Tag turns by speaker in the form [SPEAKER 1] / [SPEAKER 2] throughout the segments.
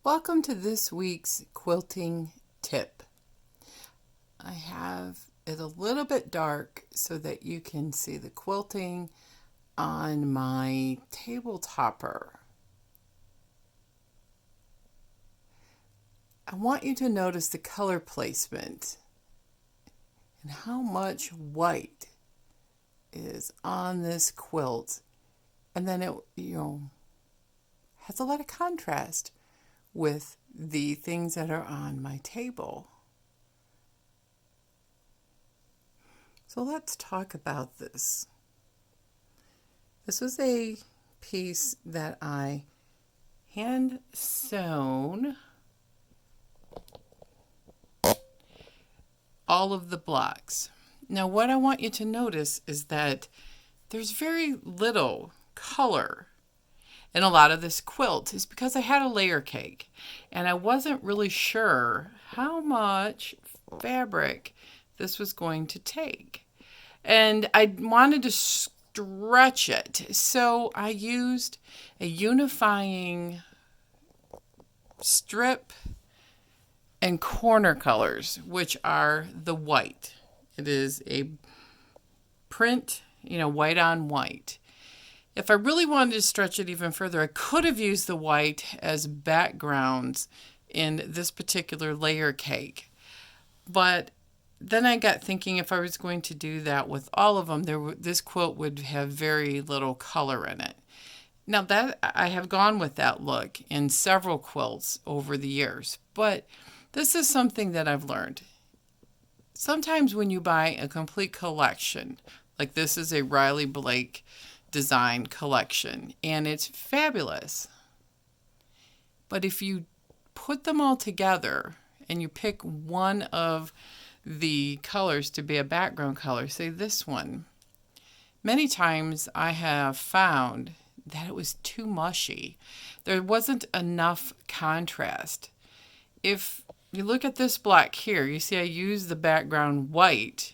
[SPEAKER 1] Welcome to this week's quilting tip. I have it a little bit dark so that you can see the quilting on my table topper. I want you to notice the color placement and how much white is on this quilt, and then it has a lot of contrast with the things that are on my table. So let's talk about this. This was a piece that I hand sewn all of the blocks. Now what I want you to notice is that there's very little color in a lot of this quilt is because I had a layer cake and I wasn't really sure how much fabric this was going to take. And I wanted to stretch it. So I used a unifying strip and corner colors, which are the white. It is a print, white on white. If I really wanted to stretch it even further, I could have used the white as backgrounds in this particular layer cake. But then I got thinking if I was going to do that with all of them, this quilt would have very little color in it. Now that I have gone with that look in several quilts over the years, but this is something that I've learned. Sometimes when you buy a complete collection, like this is a Riley Blake design collection, and it's fabulous. But if you put them all together and you pick one of the colors to be a background color, say this one, many times I have found that it was too mushy. There wasn't enough contrast. If you look at this black here, you see I used the background white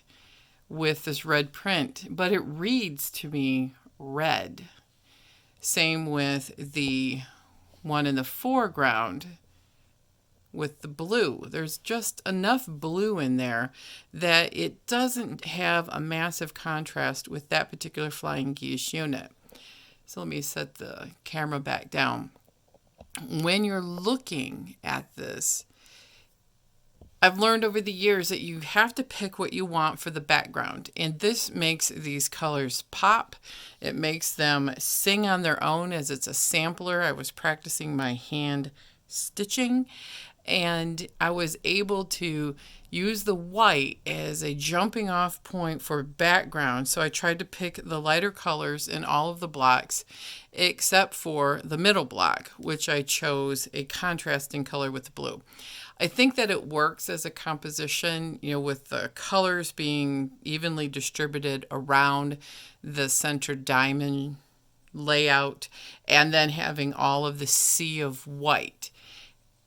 [SPEAKER 1] with this red print, but it reads to me red. Same with the one in the foreground with the blue. There's just enough blue in there that it doesn't have a massive contrast with that particular flying geese unit. So let me set the camera back down. When you're looking at this, I've learned over the years that you have to pick what you want for the background, and this makes these colors pop. It makes them sing on their own as it's a sampler. I was practicing my hand stitching, and I was able to use the white as a jumping off point for background. So I tried to pick the lighter colors in all of the blocks except for the middle block, which I chose a contrasting color with the blue. I think that it works as a composition, with the colors being evenly distributed around the center diamond layout and then having all of the sea of white.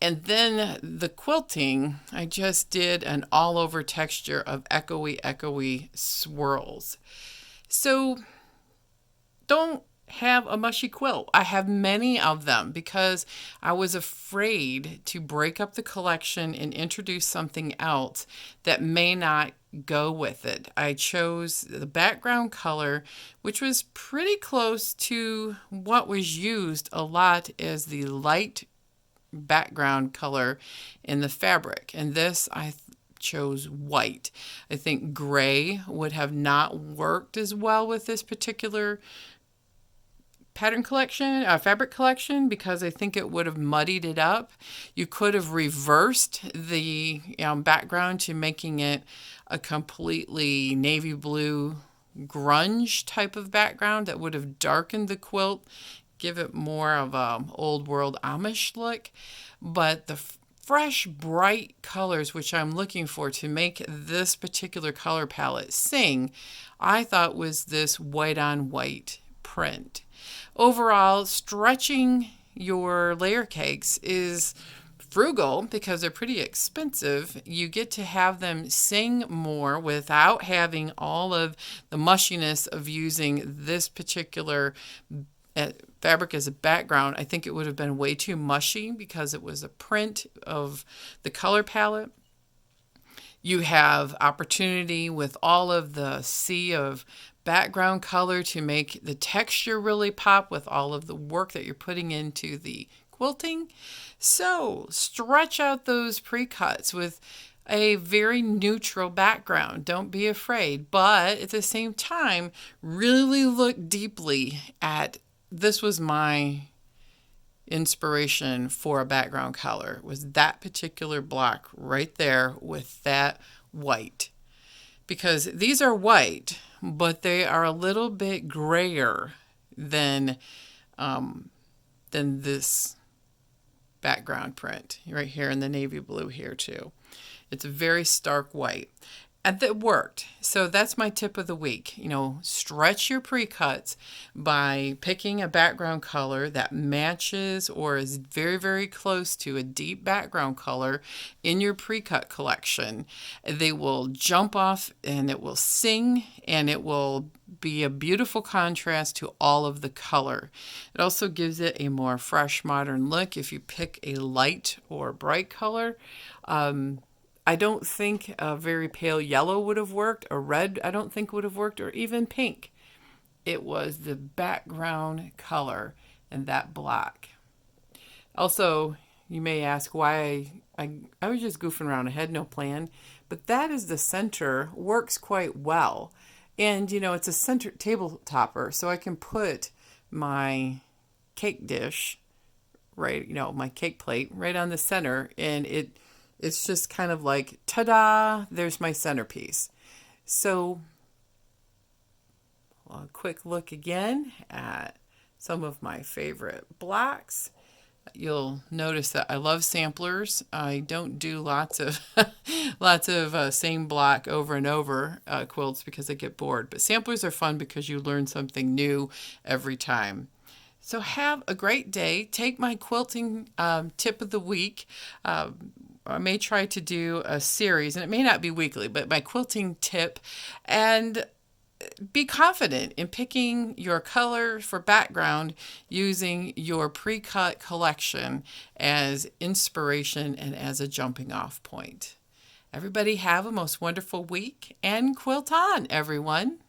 [SPEAKER 1] And then the quilting, I just did an all over texture of echoey swirls. So don't have a mushy quilt. I have many of them because I was afraid to break up the collection and introduce something else that may not go with it. I chose the background color, which was pretty close to what was used a lot as the light background color in the fabric. And this I chose white. I think gray would have not worked as well with this particular pattern collection, fabric collection, because I think it would have muddied it up. You could have reversed the background to making it a completely navy blue grunge type of background that would have darkened the quilt, give it more of a old world Amish look. But the fresh, bright colors, which I'm looking for to make this particular color palette sing, I thought was this white on white print. Overall, stretching your layer cakes is frugal because they're pretty expensive. You get to have them sing more without having all of the mushiness of using this particular fabric as a background, I think it would have been way too mushy because it was a print of the color palette. You have opportunity with all of the sea of background color to make the texture really pop with all of the work that you're putting into the quilting. So stretch out those pre-cuts with a very neutral background. Don't be afraid, but at the same time, really look deeply at, this was my inspiration for a background color, was that particular block right there with that white. Because these are white, but they are a little bit grayer than this background print right here in the navy blue here too. It's a very stark white. And that worked. So that's my tip of the week. Stretch your pre-cuts by picking a background color that matches or is very, very close to a deep background color in your pre-cut collection. They will jump off and it will sing, and it will be a beautiful contrast to all of the color. It also gives it a more fresh, modern look if you pick a light or bright color. I don't think a very pale yellow would have worked, or red I don't think would have worked, or even pink. It was the background color and that black. Also, you may ask why I was just goofing around. I had no plan, but that is the center, works quite well. And it's a center table topper, so I can put my cake dish right, my cake plate right on the center, and it's just kind of like, ta-da, there's my centerpiece. So a quick look again at some of my favorite blocks. You'll notice that I love samplers. I don't do lots of same block over and over quilts because I get bored. But samplers are fun because you learn something new every time. So have a great day. Take my quilting tip of the week. I may try to do a series, and it may not be weekly, but my quilting tip, and be confident in picking your color for background using your pre-cut collection as inspiration and as a jumping off point. Everybody have a most wonderful week, and quilt on, everyone.